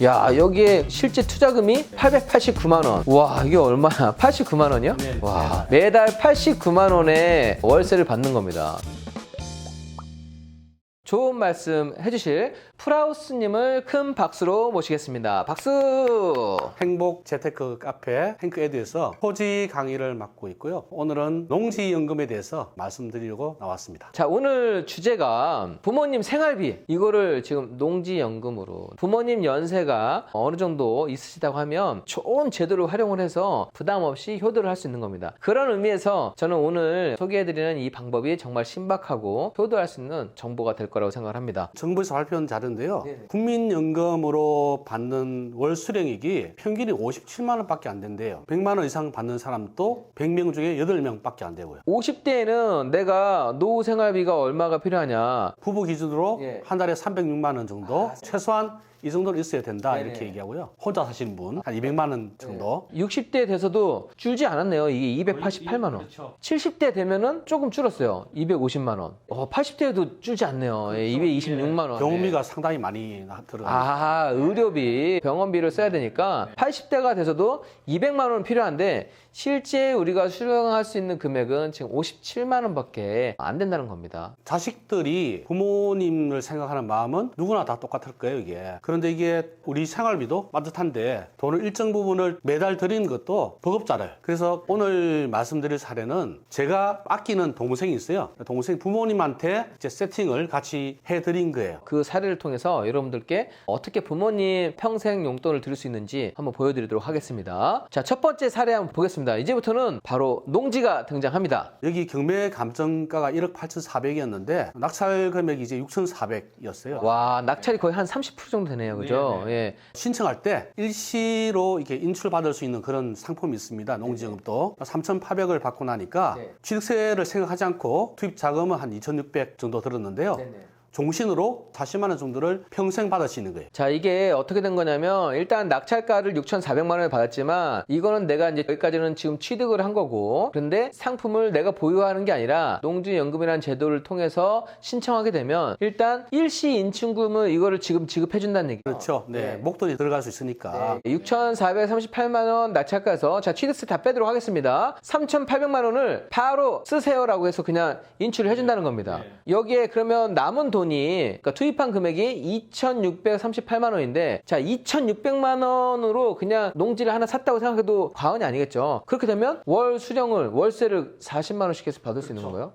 야, 여기에 실제 투자금이 889만 원. 와, 이게 얼마야? 89만 원이요? 네, 와, 매달 89만 원의 월세를 받는 겁니다. 좋은 말씀 해주실 프라우스님을 큰 박수로 모시겠습니다. 박수! 행복 재테크 카페 행크에드에서 토지 강의를 맡고 있고요. 오늘은 농지연금에 대해서 말씀드리려고 나왔습니다. 자, 오늘 주제가 부모님 생활비, 이거를 지금 농지연금으로 부모님 연세가 어느 정도 있으시다고 하면 좋은 제도를 활용을 해서 부담 없이 효도를 할 수 있는 겁니다. 그런 의미에서 저는 오늘 소개해드리는 이 방법이 정말 신박하고 효도할 수 있는 정보가 될 거라고 생각을 합니다. 정부에서 발표한 자료인데요. 네네. 국민연금으로 받는 월 수령액이 평균이 57만 원밖에 안 된대요. 100만 원 이상 받는 사람도 100명 중에 8명밖에 안 되고요. 50대에는 내가 노후 생활비가 얼마가 필요하냐? 부부 기준으로 예. 한 달에 306만 원 정도, 최소한 이 정도는 있어야 된다 네네. 이렇게 얘기하고요. 혼자 사시는 분 한 200만 원 정도. 60대 돼서도 줄지 않았네요. 이게 288만 원. 그렇죠. 70대 되면은 조금 줄었어요. 250만 원. 80대에도 줄지 않네요. 226만 원. 병원비가 상당히 많이 들어가요. 아, 의료비, 병원비를 써야 되니까 80대가 돼서도 200만 원 필요한데 실제 우리가 수령할 수 있는 금액은 지금 57만 원밖에 안 된다는 겁니다. 자식들이 부모님을 생각하는 마음은 누구나 다 똑같을 거예요, 이게. 그런데 이게 우리 생활비도 빠듯한데 돈을 일정 부분을 매달 드리는 것도 버겁잖아요. 그래서 오늘 말씀드릴 사례는 제가 아끼는 동생이 있어요. 동생 부모님한테 이제 세팅을 같이 해드린 거예요. 그 사례를 통해서 여러분들께 어떻게 부모님 평생 용돈을 드릴 수 있는지 한번 보여드리도록 하겠습니다. 자, 첫 번째 사례 한번 보겠습니다. 이제부터는 바로 농지가 등장합니다. 여기 경매 감정가가 1억 8,400이었는데 낙찰 금액이 이제 6,400이었어요. 와, 낙찰이 거의 한 30% 정도 되네요. 그죠? 예. 신청할 때 일시로 이렇게 인출받을 수 있는 그런 상품이 있습니다. 농지연금도 3,800을 받고 나니까 네. 취득세를 생각하지 않고 투입 자금은 한 2,600 정도 들었는데요. 종신으로 40만 원 정도를 평생 받을 수 있는 거예요. 자, 이게 어떻게 된 거냐면 일단 낙찰가를 6,400만 원을 받았지만 이거는 내가 이제 여기까지는 지금 취득을 한 거고, 그런데 상품을 내가 보유하는 게 아니라 농지연금이라는 제도를 통해서 신청하게 되면 일단 일시 인출금을 이거를 지금 지급해 준다는 얘기죠. 그렇죠. 네. 목돈이 들어갈 수 있으니까. 6,438만 원 낙찰가에서 자, 취득세 다 빼도록 하겠습니다. 3,800만 원을 바로 쓰세요라고 해서 그냥 인출을 해준다는 겁니다. 여기에 그러면 남은 돈이, 그러니까 투입한 금액이 2,638만 원인데, 자, 2,600만 원으로 그냥 농지를 하나 샀다고 생각해도 과언이 아니겠죠. 그렇게 되면 월 수령을, 월세를 40만 원씩 해서 받을 수 있는 건가요?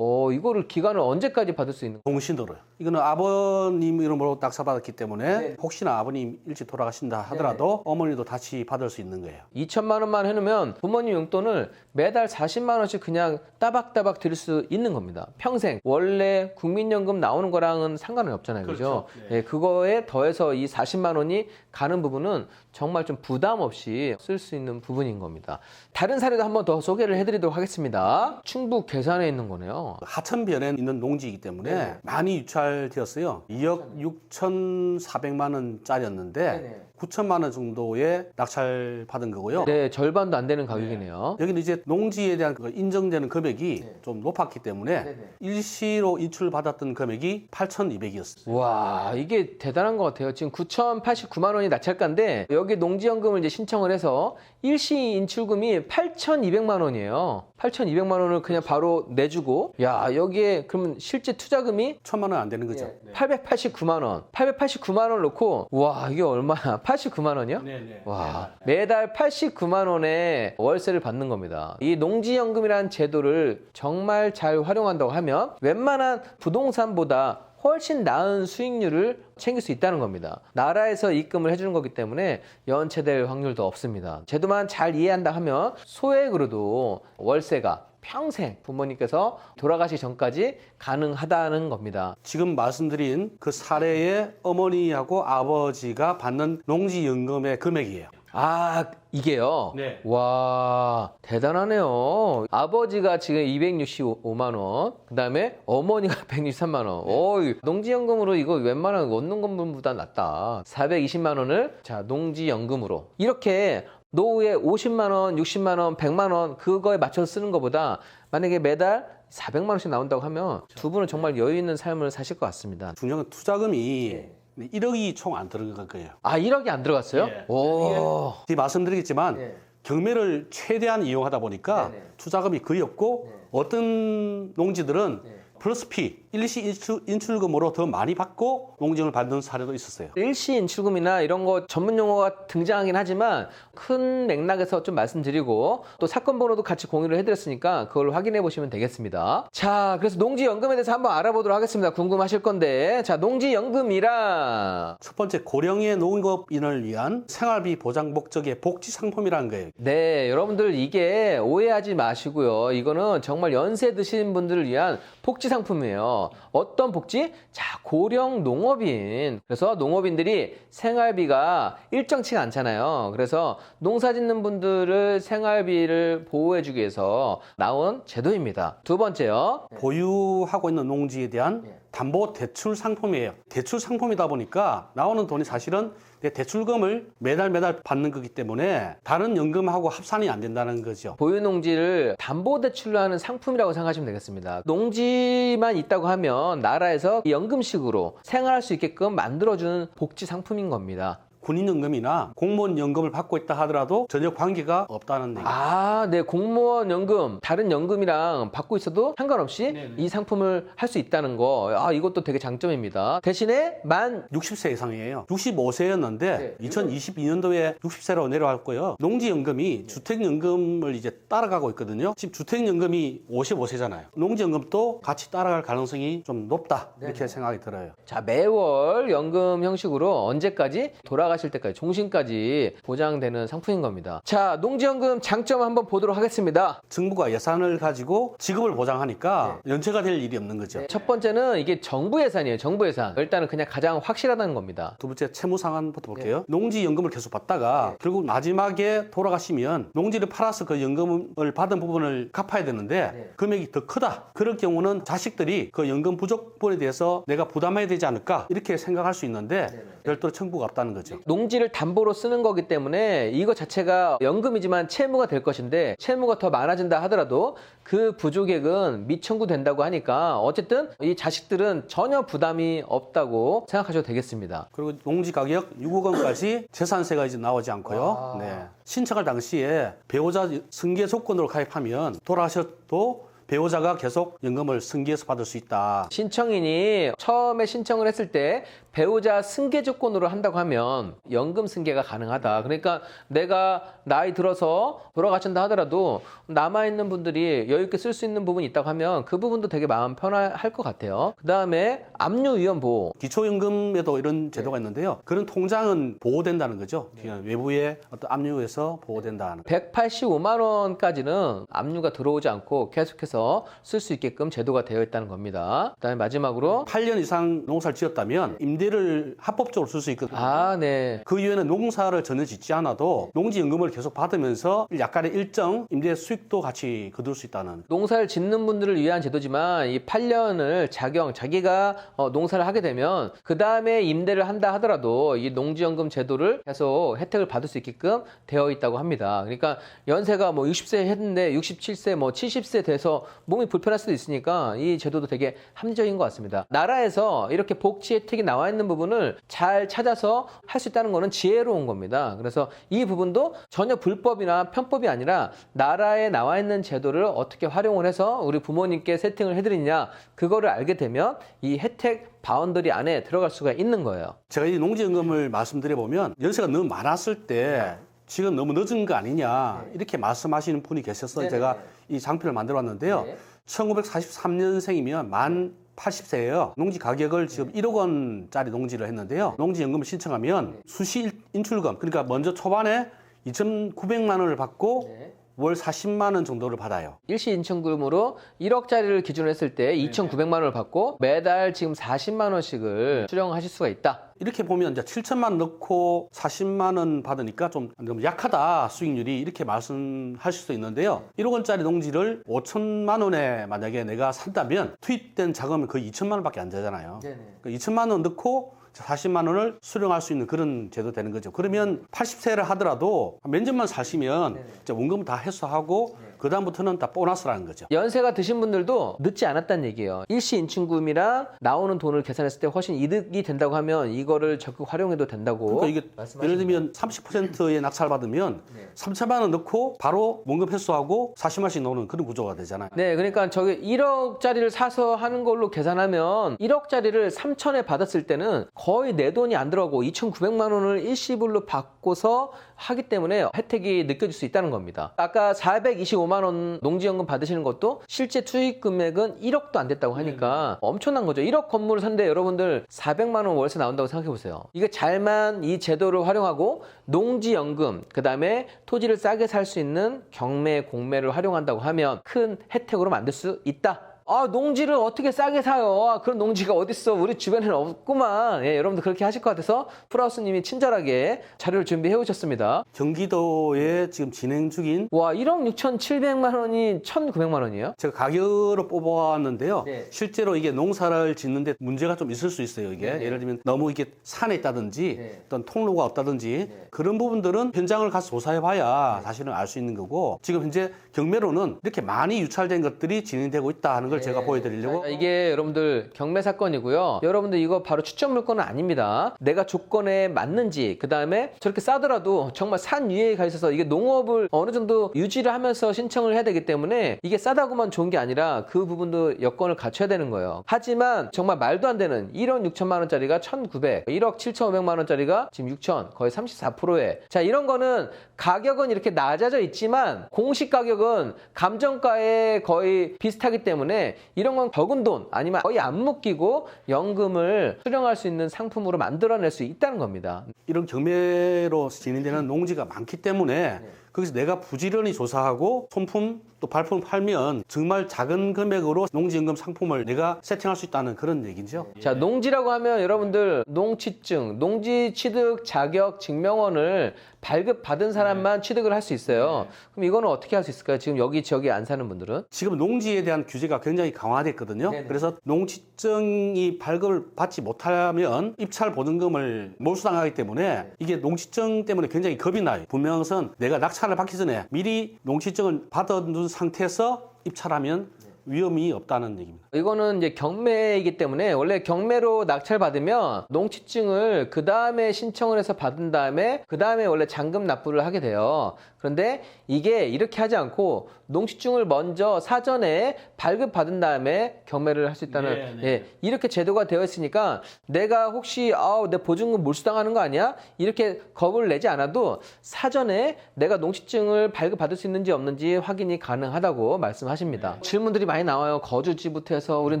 이거를 기간을 언제까지 받을 수 있는 거예요? 종신으로요. 이거는 아버님 이름으로 낙찰받았기 때문에 혹시나 아버님 일찍 돌아가신다 하더라도 어머니도 다시 받을 수 있는 거예요. 2천만 원만 해놓으면 부모님 용돈을 매달 40만 원씩 그냥 따박따박 드릴 수 있는 겁니다. 평생. 원래 국민연금 나오는 거랑은 상관은 없잖아요. 그죠? 예, 그거에 더해서 이 40만 원이 가는 부분은 정말 좀 부담 없이 쓸 수 있는 부분인 겁니다. 다른 사례도 한번 더 소개를 해드리도록 하겠습니다. 충북 괴산에 있는 거네요. 하천변에 있는 농지이기 때문에 많이 유찰되었어요. 2억 6,400만 원짜리였는데 9천만 원 정도의 낙찰 받은 거고요. 네, 절반도 안 되는 가격이네요. 여기는 이제 농지에 대한 인정되는 금액이 좀 높았기 때문에 일시로 인출받았던 금액이 8,200이었어요. 와, 이게 대단한 것 같아요. 지금 9,089만 원이 낙찰가인데 여기 농지연금을 이제 신청을 해서 일시 인출금이 8,200만 원이에요. 8,200만 원을 그냥 바로 내주고, 야, 여기에 그러면 실제 투자금이 1,000만 원 안 되는 거죠. 889만 원. 889만 원 넣고, 와, 이게 얼마야? 89만 원이요? 와, 매달 89만 원의 월세를 받는 겁니다. 이 농지연금이라는 제도를 정말 잘 활용한다고 하면 웬만한 부동산보다 훨씬 나은 수익률을 챙길 수 있다는 겁니다. 나라에서 입금을 해주는 거기 때문에 연체될 확률도 없습니다. 제도만 잘 이해한다 하면 소액으로도 월세가 평생 부모님께서 돌아가시기 전까지 가능하다는 겁니다. 지금 말씀드린 그 사례의 어머니하고 아버지가 받는 농지연금의 금액이에요. 아, 이게요? 네. 와, 대단하네요. 아버지가 지금 265만 원, 그 다음에 어머니가 163만 원. 어이, 농지연금으로 이거 웬만한 얻는 건물보다 낫다. 420만 원을, 자, 농지연금으로. 이렇게 노후에 50만 원, 60만 원, 100만 원, 그거에 맞춰서 쓰는 것보다 만약에 매달 400만 원씩 나온다고 하면 두 분은 정말 여유 있는 삶을 사실 것 같습니다. 중요한 건 투자금이 1억이 총 안 들어간 거예요. 아, 1억이 안 들어갔어요? 예. 오. 뒤 말씀드리겠지만 예. 경매를 최대한 이용하다 보니까 네네. 투자금이 거의 없고 네. 어떤 농지들은 네. 플러스 피, 일시 인출금으로 더 많이 받고 농지를 받는 사례도 있었어요. 일시 인출금이나 이런 거 전문 용어가 등장하긴 하지만 큰 맥락에서 좀 말씀드리고 또 사건 번호도 같이 공유를 해드렸으니까 그걸 확인해 보시면 되겠습니다. 자, 그래서 농지연금에 대해서 한번 알아보도록 하겠습니다. 궁금하실 건데, 자, 농지연금이라 첫 번째, 고령의 농업인을 위한 생활비 보장 목적의 복지 상품이라는 거예요. 네, 여러분들 이게 오해하지 마시고요. 이거는 정말 연세 드신 분들을 위한 복지 상품이에요. 어떤 복지? 자, 고령 농업인. 그래서 농업인들이 생활비가 일정치가 않잖아요. 그래서 농사 짓는 분들을 생활비를 보호해주기 위해서 나온 제도입니다. 두 번째요. 보유하고 있는 농지에 대한 네. 담보 대출 상품이에요. 대출 상품이다 보니까 나오는 돈이 사실은 내 대출금을 매달 받는 거기 때문에 다른 연금하고 합산이 안 된다는 거죠. 보유농지를 담보대출로 하는 상품이라고 생각하시면 되겠습니다. 농지만 있다고 하면 나라에서 연금식으로 생활할 수 있게끔 만들어주는 복지 상품인 겁니다. 군인연금이나 공무원연금을 받고 있다 하더라도 전혀 관계가 없다는 얘기. 아, 네. 공무원 연금, 다른 연금이랑 받고 있어도 상관없이 네네. 이 상품을 할 수 있다는 거. 아, 이것도 되게 장점입니다. 대신에 만 60세 이상이에요. 65세였는데 네. 2022년도에 60세로 내려왔고요. 농지연금이 주택연금을 이제 따라가고 있거든요. 지금 주택연금이 55세잖아요. 농지연금도 같이 따라갈 가능성이 좀 높다. 이렇게 생각이 들어요. 자, 매월 연금 형식으로 언제까지? 돌아가실 때까지, 종신까지 보장되는 상품인 겁니다. 자, 농지연금 장점 한번 보도록 하겠습니다. 정부가 예산을 가지고 지급을 보장하니까 연체가 될 일이 없는 거죠. 첫 번째는 이게 정부 예산이에요. 정부 예산. 일단은 그냥 가장 확실하다는 겁니다. 두 번째 채무 상환부터 볼게요. 농지연금을 계속 받다가 결국 마지막에 돌아가시면 농지를 팔아서 그 연금을 받은 부분을 갚아야 되는데 금액이 더 크다. 그럴 경우는 자식들이 그 연금 부족분에 대해서 내가 부담해야 되지 않을까 이렇게 생각할 수 있는데 별도로 청구가 없다는 거죠. 농지를 담보로 쓰는 거기 때문에 이거 자체가 연금이지만 채무가 될 것인데 채무가 더 많아진다 하더라도 그 부족액은 미청구된다고 하니까 어쨌든 이 자식들은 전혀 부담이 없다고 생각하셔도 되겠습니다. 그리고 농지 가격 6억 원까지 재산세가 이제 나오지 않고요. 네. 신청할 당시에 배우자 승계 조건으로 가입하면 돌아가셔도 배우자가 계속 연금을 승계해서 받을 수 있다. 신청인이 처음에 신청을 했을 때 배우자 승계 조건으로 한다고 하면 연금 승계가 가능하다. 그러니까 내가 나이 들어서 돌아가신다 하더라도 남아있는 분들이 여유 있게 쓸 수 있는 부분이 있다고 하면 그 부분도 되게 마음 편할 것 같아요. 그 다음에 압류위험보호. 기초연금에도 이런 제도가 있는데요. 그런 통장은 보호된다는 거죠. 외부에 어떤 압류에서 보호된다는. 185만 원까지는 압류가 들어오지 않고 계속해서 쓸 수 있게끔 제도가 되어 있다는 겁니다. 그다음에 마지막으로 8년 이상 농사를 지었다면 임대를 합법적으로 쓸 수 있거든요. 아, 네. 그 이후에는 농사를 전혀 짓지 않아도 농지연금을 계속 받으면서 약간의 일정 임대 수익도 같이 거둘 수 있다는. 농사를 짓는 분들을 위한 제도지만 이 8년을 자기가 농사를 하게 되면 그 다음에 임대를 한다 하더라도 이 농지연금 제도를 계속 혜택을 받을 수 있게끔 되어 있다고 합니다. 그러니까 연세가 뭐 60세 했는데 67세 뭐 70세 돼서 몸이 불편할 수도 있으니까 이 제도도 되게 합리적인 것 같습니다. 나라에서 이렇게 복지 혜택이 나와 있는 부분을 잘 찾아서 할 수 있다는 거는 지혜로운 겁니다. 그래서 이 부분도 전혀 불법이나 편법이 아니라 나라에 나와 있는 제도를 어떻게 활용을 해서 우리 부모님께 세팅을 해드리냐 그거를 알게 되면 이 혜택 바운더리 안에 들어갈 수가 있는 거예요. 제가 이 농지연금을 말씀드려보면 연세가 너무 많았을 때 지금 너무 늦은 거 아니냐 이렇게 말씀하시는 분이 계셔서 제가 이 장표를 만들어 왔는데요. 1943년생이면 만 80세예요. 농지 가격을 지금 1억 원짜리 농지를 했는데요. 농지연금을 신청하면 수시 인출금, 그러니까 먼저 초반에 2,900만 원을 받고 월 40만 원 정도를 받아요. 일시 인출금으로 1억짜리를 기준으로 했을 때 2,900만 원을 받고 매달 지금 40만 원씩을 수령하실 수가 있다. 이렇게 보면 이제 7천만 원 넣고 40만 원 받으니까 좀 너무 약하다 수익률이 이렇게 말씀하실 수 있는데요. 1억 원짜리 농지를 5천만 원에 만약에 내가 산다면 투입된 자금은 거의 2천만 원밖에 안 되잖아요. 그러니까 2천만 원 넣고 40만 원을 수령할 수 있는 그런 제도 되는 거죠. 그러면 80세를 하더라도 면접만 사시면 이제 원금 다 해소하고 그다음부터는 다 보너스라는 거죠. 연세가 드신 분들도 늦지 않았다는 얘기예요. 일시 인출금이랑 나오는 돈을 계산했을 때 훨씬 이득이 된다고 하면 이거를 적극 활용해도 된다고. 그러니까 이게 예를 들면 30%의 낙찰 받으면 3천만 원 넣고 바로 원금 회수하고 40만씩 나오는 그런 구조가 되잖아요. 네, 그러니까 저기 1억짜리를 사서 하는 걸로 계산하면 1억짜리를 3천에 받았을 때는 거의 내 돈이 안 들어가고 2,900만 원을 일시불로 받고서 하기 때문에 혜택이 느껴질 수 있다는 겁니다. 아까 425만 원 농지연금 받으시는 것도 실제 투입 금액은 1억도 안 됐다고 하니까 엄청난 거죠. 1억 건물을 샀는데 여러분들 400만 원 월세 나온다고 생각해 보세요. 이게 잘만 이 제도를 활용하고 농지연금, 그 다음에 토지를 싸게 살 수 있는 경매, 공매를 활용한다고 하면 큰 혜택으로 만들 수 있다. 아, 농지를 어떻게 싸게 사요? 아, 그런 농지가 어딨어? 우리 주변에는 없구만. 예, 여러분들 그렇게 하실 것 같아서 프라우스님이 친절하게 자료를 준비해 오셨습니다. 경기도에 지금 진행 중인 와, 1억 6,700만 원이 1,900만 원이에요? 제가 가격으로 뽑아왔는데요. 네. 실제로 이게 농사를 짓는데 문제가 좀 있을 수 있어요. 이게 네. 예를 들면 너무 이게 산에 있다든지 네. 어떤 통로가 없다든지 네. 그런 부분들은 현장을 가서 조사해봐야 사실은 알 수 있는 거고 지금 현재 경매로는 이렇게 많이 유찰된 것들이 진행되고 있다 하는 걸 제가 보여드리려고. 자, 이게 여러분들 경매 사건이고요. 여러분들 이거 바로 추천 물건은 아닙니다. 내가 조건에 맞는지, 그 다음에 저렇게 싸더라도 정말 산 위에 가 있어서 이게 농업을 어느 정도 유지를 하면서 신청을 해야 되기 때문에 이게 싸다고만 좋은 게 아니라 그 부분도 여건을 갖춰야 되는 거예요. 하지만 정말 말도 안 되는 1억 6천만 원짜리가 1,900, 1억 7,500만 원짜리가 지금 6천, 거의 34%에. 자, 이런 거는 가격은 이렇게 낮아져 있지만 공시 가격은 감정가에 거의 비슷하기 때문에 이런 건 적은 돈 아니면 거의 안 묶이고 연금을 수령할 수 있는 상품으로 만들어낼 수 있다는 겁니다. 이런 경매로 진행되는 농지가 많기 때문에 거기서 내가 부지런히 조사하고 손품 또 발품을 팔면 정말 작은 금액으로 농지연금 상품을 내가 세팅할 수 있다는 그런 얘기죠. 자, 농지라고 하면 여러분들 농취증, 농지 취득 자격 증명원을 발급받은 사람만 취득을 할 수 있어요. 그럼 이거는 어떻게 할 수 있을까요? 지금 여기 지역에 안 사는 분들은? 지금 농지에 대한 규제가 굉장히 강화됐거든요. 네네. 그래서 농지증이 발급을 받지 못하면 입찰 보증금을 몰수당하기 때문에 이게 농지증 때문에 굉장히 겁이 나요. 분명선 내가 낙찰을 받기 전에 미리 농지증을 받아둔 상태에서 입찰하면 위험이 없다는 얘기입니다. 이거는 이제 경매이기 때문에 원래 경매로 낙찰 받으면 농취증을 그 다음에 신청을 해서 받은 다음에 그 다음에 원래 잔금 납부를 하게 돼요. 그런데 이게 이렇게 하지 않고 농취증을 먼저 사전에 발급받은 다음에 경매를 할 수 있다는 예, 이렇게 제도가 되어 있으니까 내가 혹시 내 보증금 몰수당하는 거 아니야? 이렇게 겁을 내지 않아도 사전에 내가 농취증을 발급받을 수 있는지 없는지 확인이 가능하다고 말씀하십니다. 질문들이 많이 나와요. 거주지부터 해서 우린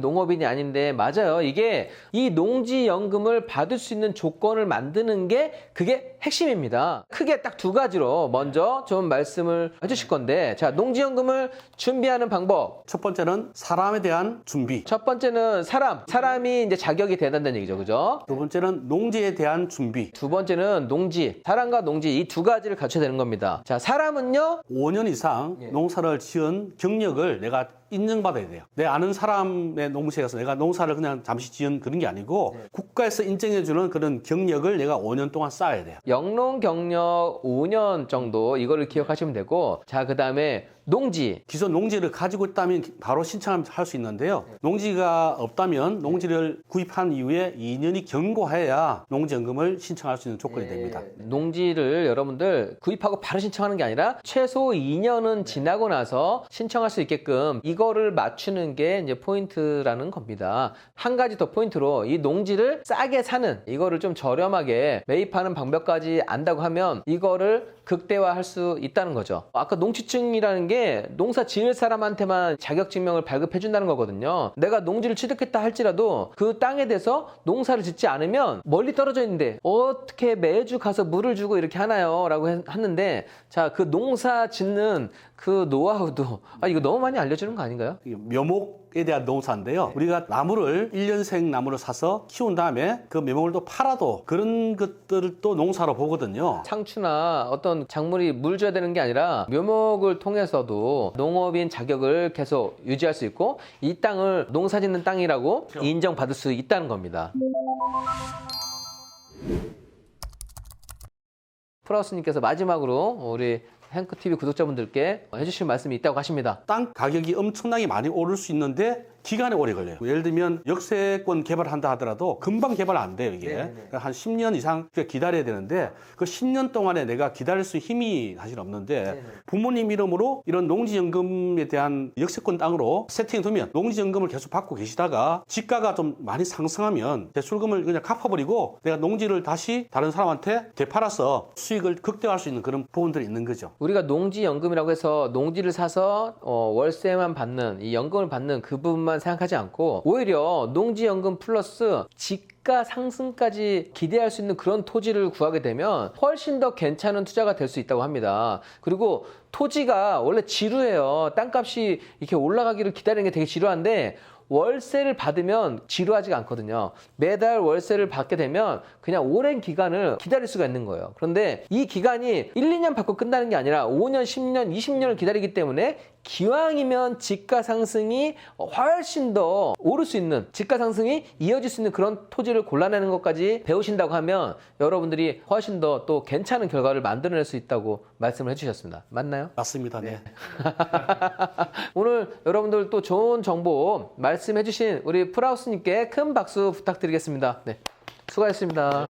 농업인이 아닌데 맞아요. 이게 이 농지연금을 받을 수 있는 조건을 만드는 게 그게 핵심입니다. 크게 딱 두 가지로 먼저 좀 말씀을 해주실 건데 자, 농지연금을 준비하는 방법. 첫 번째는 사람에 대한 준비. 첫 번째는 사람이 이제 자격이 돼야 된다는 얘기죠. 그죠? 두 번째는 농지에 대한 준비. 두 번째는 농지, 사람과 농지 이 두 가지를 갖춰야 되는 겁니다. 자, 사람은요? 5년 이상 농사를 지은 경력을 내가 인정받아야 돼요. 내 아는 사람의 농지에 가서 내가 농사를 그냥 잠시 지은 그런 게 아니고 국가에서 인정해주는 그런 경력을 내가 5년 동안 쌓아야 돼요. 영농 경력 5년 정도 이거를 기억하시면 되고 자, 그 다음에 농지. 기존 농지를 가지고 있다면 바로 신청하면 할 수 있는데요. 농지가 없다면 농지를 구입한 이후에 2년이 경과해야 농지연금을 신청할 수 있는 조건이 됩니다. 농지를 여러분들 구입하고 바로 신청하는 게 아니라 최소 2년은 지나고 나서 신청할 수 있게끔 이거를 맞추는 게 이제 포인트라는 겁니다. 한 가지 더 포인트로 이 농지를 싸게 사는 이거를 좀 저렴하게 매입하는 방법까지 안다고 하면 이거를 극대화할 수 있다는 거죠. 아까 농취증이라는 게 농사 지을 사람한테만 자격증명을 발급해 준다는 거거든요. 내가 농지를 취득했다 할지라도 그 땅에 대해서 농사를 짓지 않으면 멀리 떨어져 있는데 어떻게 매주 가서 물을 주고 이렇게 하나요? 라고 했는데 자, 그 농사 짓는 그 노하우도 이거 너무 많이 알려주는 거 아닌가요? 묘목에 대한 농사인데요. 우리가 나무를 1년생 나무를 사서 키운 다음에 그 묘목을 또 팔아도 그런 것들을 또 농사로 보거든요. 상추나 어떤 작물이 물 줘야 되는 게 아니라 묘목을 통해서도 농업인 자격을 계속 유지할 수 있고 이 땅을 농사 짓는 땅이라고 인정받을 수 있다는 겁니다. 프라우스님께서 마지막으로 우리 행크TV 구독자분들께 해주실 말씀이 있다고 하십니다. 땅 가격이 엄청나게 많이 오를 수 있는데 기간이 오래 걸려요. 예를 들면 역세권 개발을 한다 하더라도 금방 개발 안 돼요, 이게. 그러니까 한 10년 이상 기다려야 되는데 그 10년 동안에 내가 기다릴 수 힘이 사실 없는데 부모님 이름으로 이런 농지연금에 대한 역세권 땅으로 세팅해 두면 농지연금을 계속 받고 계시다가 지가가 좀 많이 상승하면 대출금을 그냥 갚아버리고 내가 농지를 다시 다른 사람한테 되팔아서 수익을 극대화할 수 있는 그런 부분들이 있는 거죠. 우리가 농지연금이라고 해서 농지를 사서 월세만 받는, 이 연금을 받는 그 부분만 생각하지 않고 오히려 농지연금 플러스 지가 상승까지 기대할 수 있는 그런 토지를 구하게 되면 훨씬 더 괜찮은 투자가 될 수 있다고 합니다. 그리고 토지가 원래 지루해요. 땅값이 이렇게 올라가기를 기다리는 게 되게 지루한데 월세를 받으면 지루하지가 않거든요. 매달 월세를 받게 되면 그냥 오랜 기간을 기다릴 수가 있는 거예요. 그런데 이 기간이 1, 2년 받고 끝나는 게 아니라 5년, 10년, 20년을 기다리기 때문에 기왕이면 지가 상승이 훨씬 더 오를 수 있는, 지가 상승이 이어질 수 있는 그런 토지를 골라내는 것까지 배우신다고 하면 여러분들이 훨씬 더 또 괜찮은 결과를 만들어낼 수 있다고 말씀을 해주셨습니다. 맞나요? 맞습니다. 네. 오늘 여러분들 또 좋은 정보 말씀해주신 우리 프라우스님께 큰 박수 부탁드리겠습니다. 네, 수고하셨습니다.